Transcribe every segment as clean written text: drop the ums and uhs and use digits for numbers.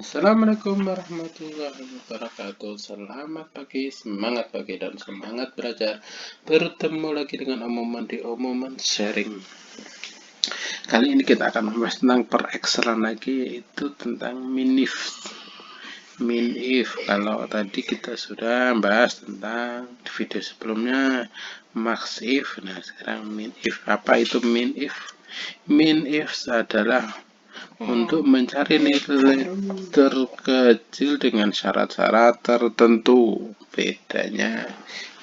Assalamualaikum warahmatullahi wabarakatuh. Selamat pagi, semangat pagi dan semangat belajar. Bertemu lagi dengan Moemoen di Moemoen Sharing. Kali ini kita akan membahas tentang per-excelan lagi, yaitu tentang MINIFS. MINIF, kalau tadi kita sudah bahas tentang di video sebelumnya MAXIF. Nah, sekarang MINIF. Apa itu MINIF? MINIF adalah untuk mencari nilai terkecil dengan syarat-syarat tertentu. Bedanya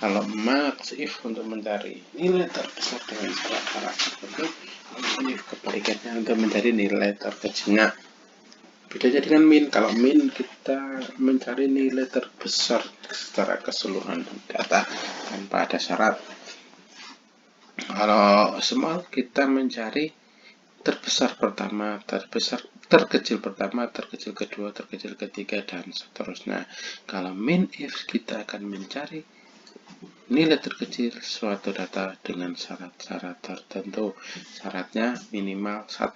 kalau MAXIF untuk mencari nilai terbesar dengan syarat-syarat tertentu, MINIF kebalikannya untuk mencari nilai terkecilnya. Bedanya dengan min, kalau min kita mencari nilai terbesar secara keseluruhan data tanpa ada syarat. Kalau small kita mencari terbesar pertama, terkecil pertama, terkecil kedua, terkecil ketiga, dan seterusnya. Kalau MINIF kita akan mencari nilai terkecil suatu data dengan syarat-syarat tertentu. Syaratnya minimal 1.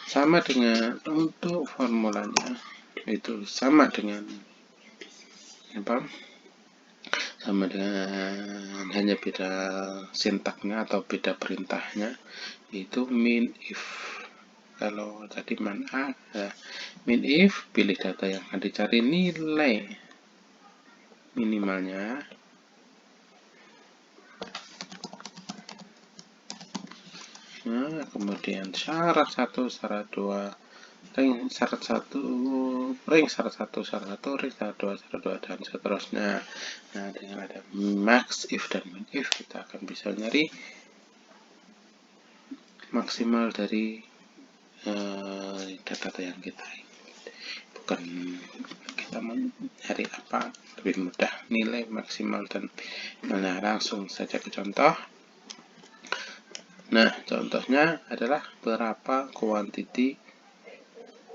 Sama dengan untuk formulanya, itu sama dengan apa? Sama dengan hanya beda sintaknya atau beda perintahnya, itu MINIF. Kalau tadi man A, MINIF pilih data yang akan dicari nilai minimalnya, nah, kemudian syarat 1, syarat 2, ring syarat 1, ring syarat 1, syarat 1, ring syarat 2, syarat 2, dan seterusnya. Nah, dengan ada MAXIF dan MINIF kita akan bisa nyari maksimal dari data yang kita ingin. Bukan kita mencari apa, lebih mudah nilai maksimal dan mana. Langsung saja ke contoh. Nah, contohnya adalah berapa kuantiti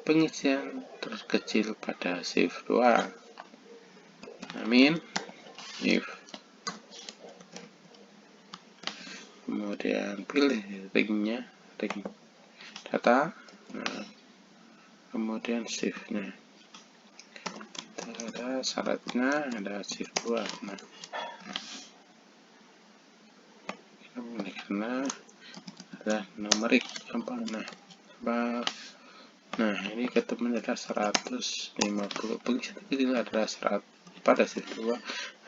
pengisian terkecil pada shift 2. Amin. If. Kemudian pilih ringnya, ring data. Nah, kemudian shiftnya. Ada syaratnya, ada shift 2. Nah, karena ada numerik apa, nah ini ketemu adalah 150. Pengisian terkecil adalah 100 pada shift 2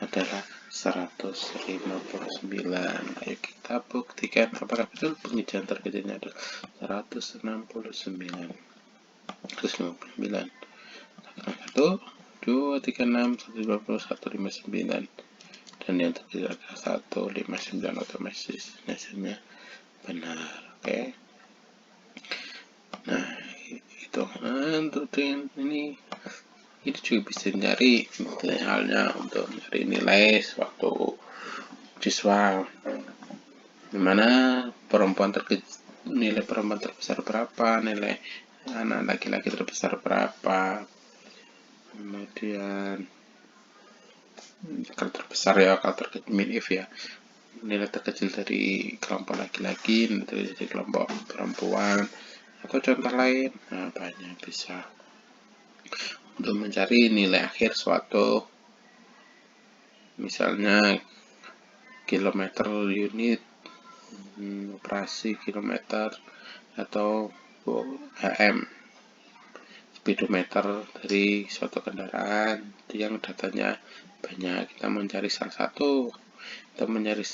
adalah 159. Ayo kita buktikan apakah betul pengisian terkecilnya adalah 169. 159. 1, 2, 3, 6, 120, 159. Dan yang terkecil adalah 159. Otomatis hasilnya benar. Oke. Nah, itu untuk ini juga bisa nyari halnya untuk nyari nilai sewaktu siswa, dimana nilai perempuan terbesar berapa, nilai anak laki-laki terbesar berapa, kemudian kalau terbesar ya, kalau terkecil MINIF ya, nilai terkecil dari kelompok laki-laki, nilai terkecil dari kelompok perempuan, atau contoh lain. Nah, banyak bisa untuk mencari nilai akhir suatu, misalnya kilometer unit operasi kilometer, atau HM speedometer dari suatu kendaraan yang datanya banyak. Kita mencari salah satu, kita mencari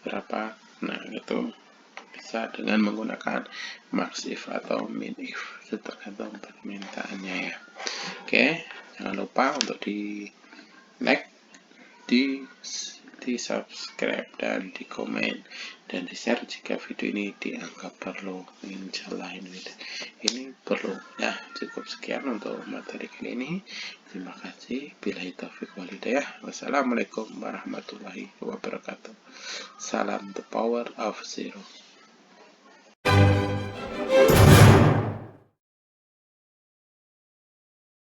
berapa. Nah, itu bisa dengan menggunakan MAXIF atau MINIF, tergantung permintaannya ya. Oke, jangan lupa untuk di like, di subscribe, dan di komen, dan di share jika video ini dianggap perlu. Insyaallah ini perlu ya. Cukup sekian untuk materi kali ini. Terima kasih. Billahi taufiq wal hidayah. Wassalamualaikum warahmatullahi wabarakatuh. Salam the power of zero.